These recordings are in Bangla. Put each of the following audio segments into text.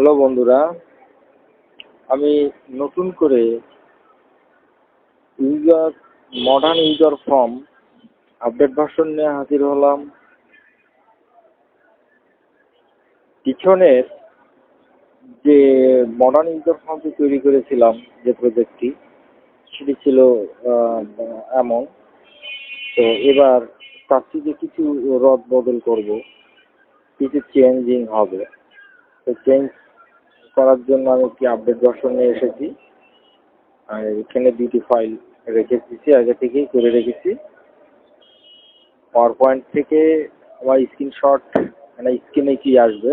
হ্যালো বন্ধুরা, আমি নতুন করে modern user form update version নিয়ে হাজির হলাম। পিছনের যে মডার্ন ইউজার ফর্মটি তৈরি করেছিলাম, যে প্রজেক্টটি, সেটি ছিল এমন। তো এবার চাচ্ছি যে কিছু রদ বদল করব, কিছু চেঞ্জিং হবে। তো চেঞ্জ করার জন্য আমি একটি আপডেট ভার্সন নিয়ে এসেছি। আর এখানে দুটি ফাইল রেখে দিচ্ছি, আগে থেকেই করে রেখেছি। পাওয়ার পয়েন্ট থেকে আমার স্ক্রিনশট, মানে স্ক্রিনে কি আসবে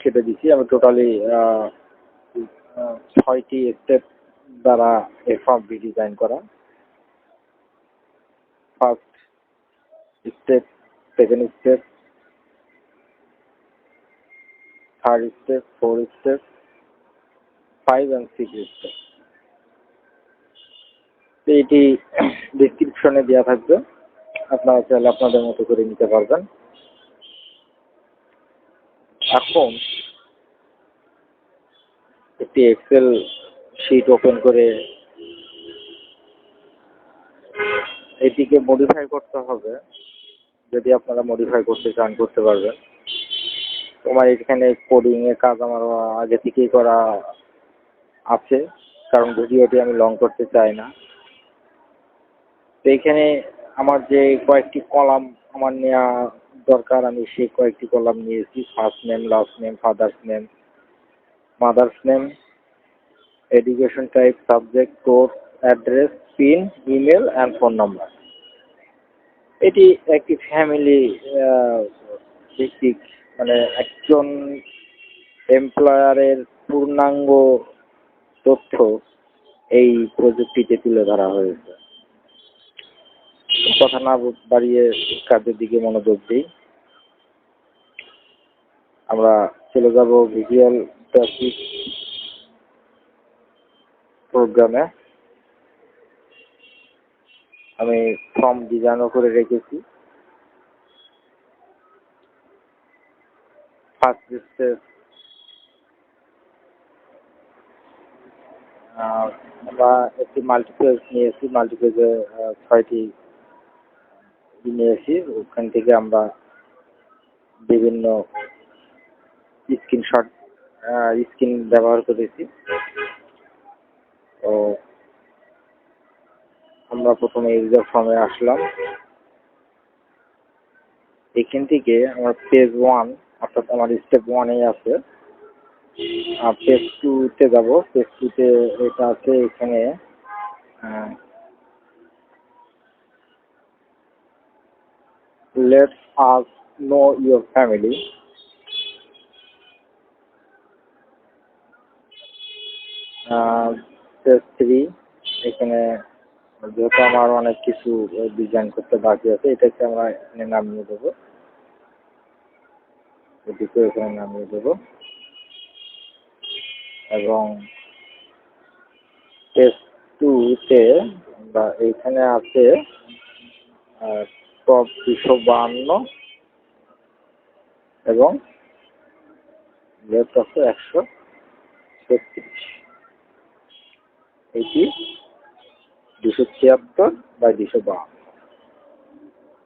সেটা দিচ্ছি। আমি টোটালি 6টি স্টেপ দ্বারা এই ফর্মটি ডিজাইন করা। First step, second step, third step, fourth step, 5 and 6 step. তো এটি ডিসক্রিপশনে দেওয়া থাকবে, আপনারা চাইলে আপনাদের মতো করে নিতে পারবেন। এখন একটি এক্সেল শিট ওপেন করে এটিকে মডিফাই করতে হবে। যদি আপনারা মডিফাই করতে চান করতে পারবেন। তোমার এখানে কোডিং এর কাজ আমার আগে থেকেই করা আছে, কারণ ভিডিওটি আমি লং করতে চাই না। তো এখানে আমার যে কয়েকটি কলাম আমার নেওয়া দরকার, আমি সেই কয়েকটি কলাম নিয়েছি। First name, last name, father's name, mother's name, education type, subject, course, address, pin, email and phone number. এটি একটি ফ্যামিলি ভিত্তিক, মানে একজন এমপ্লয়ারের পূর্ণাঙ্গ তথ্য এই প্রযুক্তিতে তুলে ধরা হয়েছে। কথা না বাড়িয়ে কাজের দিকে মনোযোগ দিই। আমরা চলে যাব ভিজুয়াল বেসিক প্রোগ্রামে। আমি ফর্ম ডিজাইনও করে রেখেছি। ফার্স্ট স্টেপ, আমরা একটি মাল্টিপেজ নিয়েছি। মাল্টিপেজে 6টি নিয়েছি। ওখান থেকে আমরা বিভিন্ন স্ক্রিন ব্যবহার করেছি। তো আমরা প্রথমে ইউজার ফর্মে আসলাম। এখান থেকে আমার পেজ 1, অর্থাৎ আমার স্টেপ 1 আছে। পেজ 2-তে যাব। পেজ 2-তে এটা আছে, এখানে let's us no your family. Page 3, এখানে যেহেতু আমার অনেক কিছু ডিজাইন করতে বাকি আছে, এটাকে আমরা এখানে নামিয়ে দেবো। এটিকে এখানে নামিয়ে দেবো এবং পেজ 2-তে আমরা এইখানে আছে টপ 252 এবং লেফট আছে 136। এটি 276/252।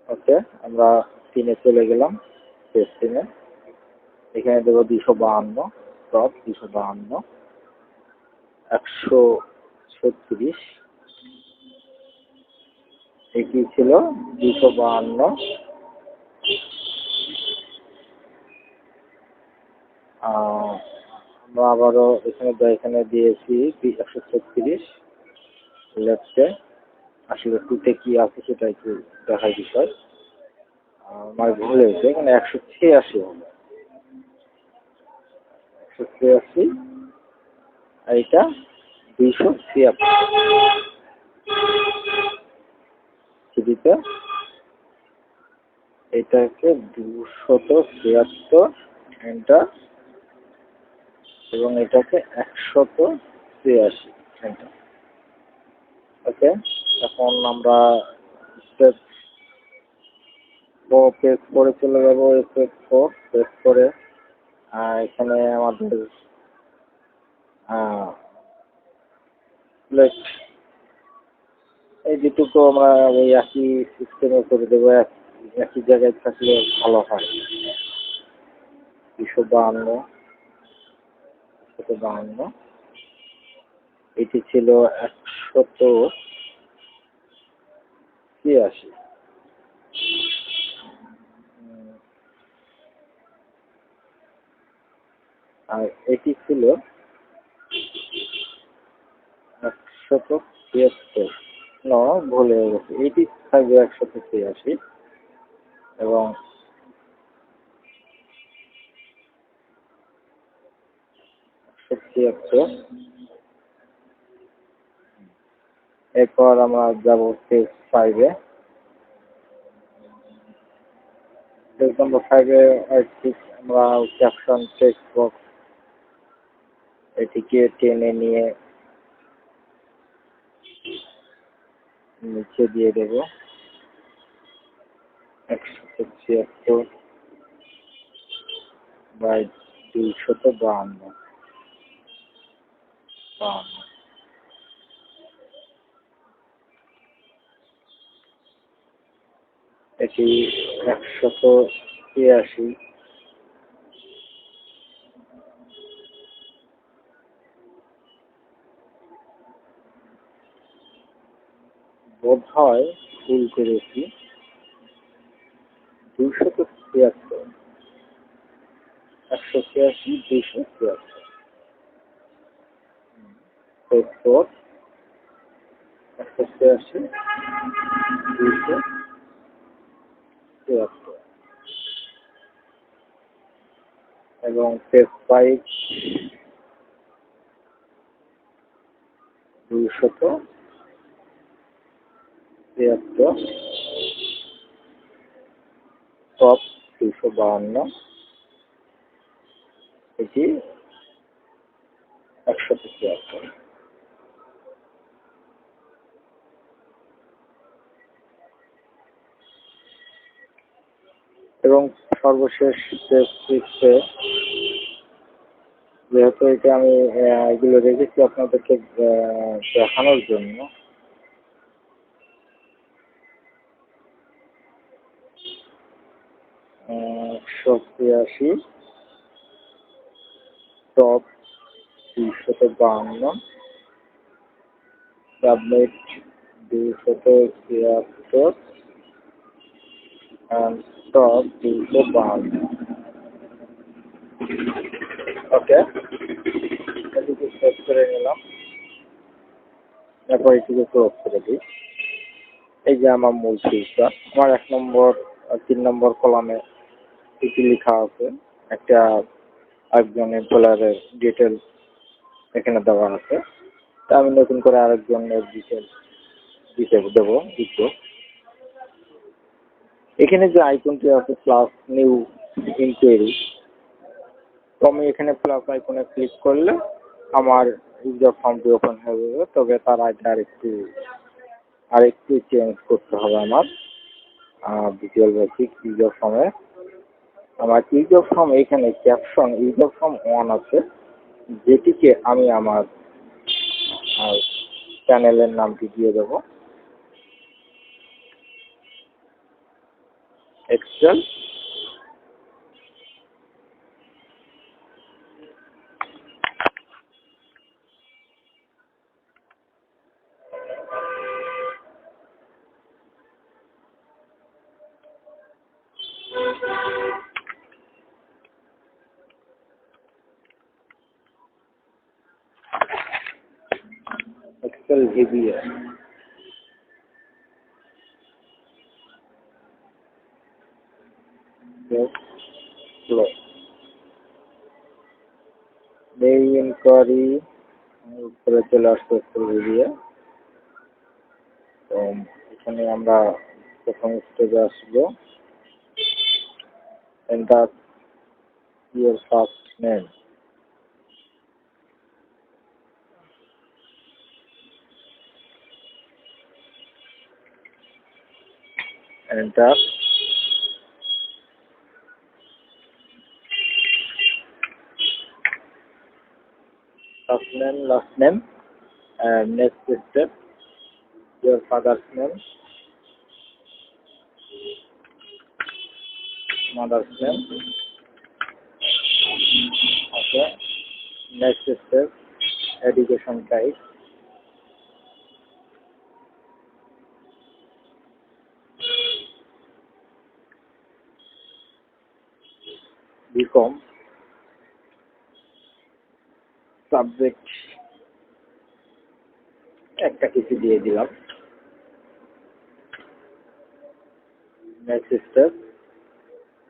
ওকে, আমরা 3-এ চলে গেলাম। পেজ 3-এ এখানে দেবো 252, টপ 252, 136। এটি ছিল 252। আমরা আবারও এখানে দিয়েছি 136 লেফটে। আসলে 2-তে কি আছে সেটা একটু দেখার বিষয়। আমার ভুল হয়েছে, এখানে 186 হবে। 186 আর এটা 276। সিডিতে এটাকে 276 এন্টার এবং এটাকে 183 এন্টার। ওকে, এখন আমরা স্টেপ পেজ 4-এ চলে যাব। স্টেপ 4 পেজ 4-এ এখানে আমাদের প্লেট এই যেটুকু আমরা ওই একই সিস্টেমে করে দেবো, একই জায়গায় থাকলে ভালো হয়। 252 এটি ছিল 183। আর এটি ছিল 173। ভুল হয়ে গেছে, এটি থাকবে 183 এবং 173। এরপর আমরা যাব পেজ 5-এ। পেজ নম্বর 5-এ আমরা ক্যাপশন টেক্সট বক্স এটিকে টেনে নিয়ে নিচে দিয়ে দেব 176/252। এটি 183। বোধ হয় ভুল করেছি, 273। 183, 273। এরপর 183, 273 এবং পেজ 5 273, টপ 252, এটি 173। এবং সর্বশেষ পেজ 6-এ, যেহেতু এটা আমি এগুলো রেখেছি আপনাদেরকে দেখানোর জন্য, 183, টপ 252, সাবমিট 273 and টপ 252। ওকে, এটিকে সেভ করে নিলাম। তারপর এটিকে ক্লোজ করে দিই। এই যে আমার মূল পেজটা, আমার 3 নম্বর কলামে এটি লেখা আছে, একটা একজন এমপ্লয়ারের ডিটেল এখানে দেওয়া আছে। তা আমি নতুন করে আরেকজনের ডিটেল দেবো। এখানে যে আইকনটি আছে প্লাস নিউ ইনকোয়ারি, তো আমি এখানে প্লাস আইকনে ক্লিক করলে আমার ইউজার ফর্মটি ওপেন হয়ে যাবে। তবে তার আগে আরেকটু চেঞ্জ করতে হবে আমার ভিজুয়াল বেসিক ইউজার ফর্মে। আমার ইউজার ফর্ম এখানে ক্যাপশন ইউজার ফর্ম 1 আছে, যেটিকে আমি আমার চ্যানেলের নামটি দিয়ে দেবো এক্সেল। এক্সেল ভিবিএস মেইল ইনকোয়ারি উপরে চলে আসতে দিয়ে। তো এখানে আমরা প্রথম স্টেজে আসবো, enter your first name. Enter first name, last name, and next step, your father's name, mother's name. Okay. Next step, education type. BCom. Subject একটা কিছু দিয়ে দিলাম। নেক্সট স্টেপ,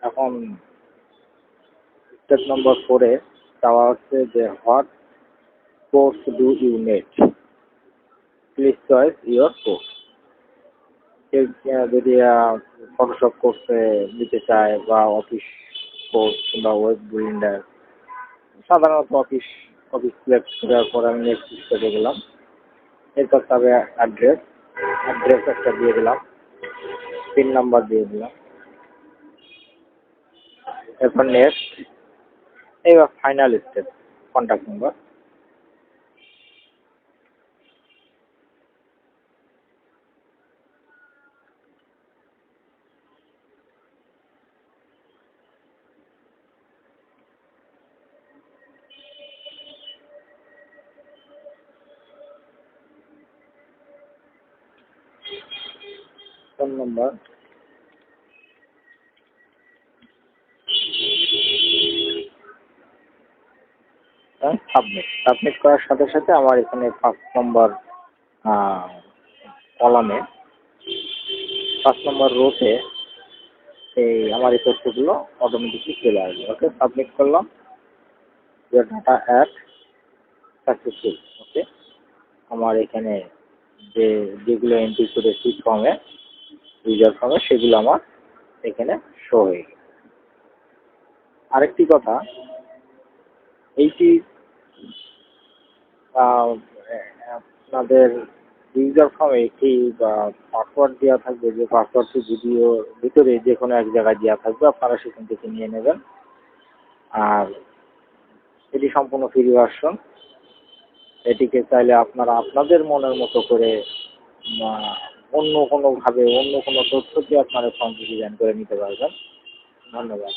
এখন স্টেপ নম্বর 4-এ চাওয়া হচ্ছে যে what course do you need, please choice your course. কেউ যদি ফটোশপ কোর্সে নিতে চায় বা অফিস কোর্স বা ওয়েব বিল্ডার, সাধারণত অফিস সিলেক্ট করার পর আমি নেক্সট স্টেপে গেলাম। এরপর তবে অ্যাড্রেস একটা দিয়ে দিলাম, পিন নাম্বার দিয়ে দিলাম। এরপর নেক্সট, এবার final step, contact number. Phone number, submit করার সাথে সাথে আমার এখানে 5 নম্বর কলামে 5 নম্বর রোতে এই আমার এই তথ্যগুলো অটোমেটিকলি চলে আসবে। ওকে, সাবমিট করলাম, ডাটা অ্যাড সাকসেসফুল। ওকে, আমার এখানে যেগুলো এন্ট্রি করেছি ফর্মে, ইউজার ফর্মে, সেগুলো আমার এখানে শো হয়ে গেছে। আরেকটি কথা, এইটি আপনাদের ইউজার ফর্মে একটি পাসওয়ার্ড দেওয়া থাকবে, যে পাসওয়ার্ডটি ভিডিওর ভিতরে যে কোনো এক জায়গায় দেওয়া থাকবে, আপনারা সেখান থেকে নিয়ে নেবেন। আর এটি সম্পূর্ণ ফ্রি ভার্সন। এটিকে চাইলে আপনারা আপনাদের মনের মতো করে অন্য কোনোভাবে অন্য কোনো তথ্য দিয়ে আপনারা ফর্মটি ডিজাইন করে নিতে পারবেন। ধন্যবাদ।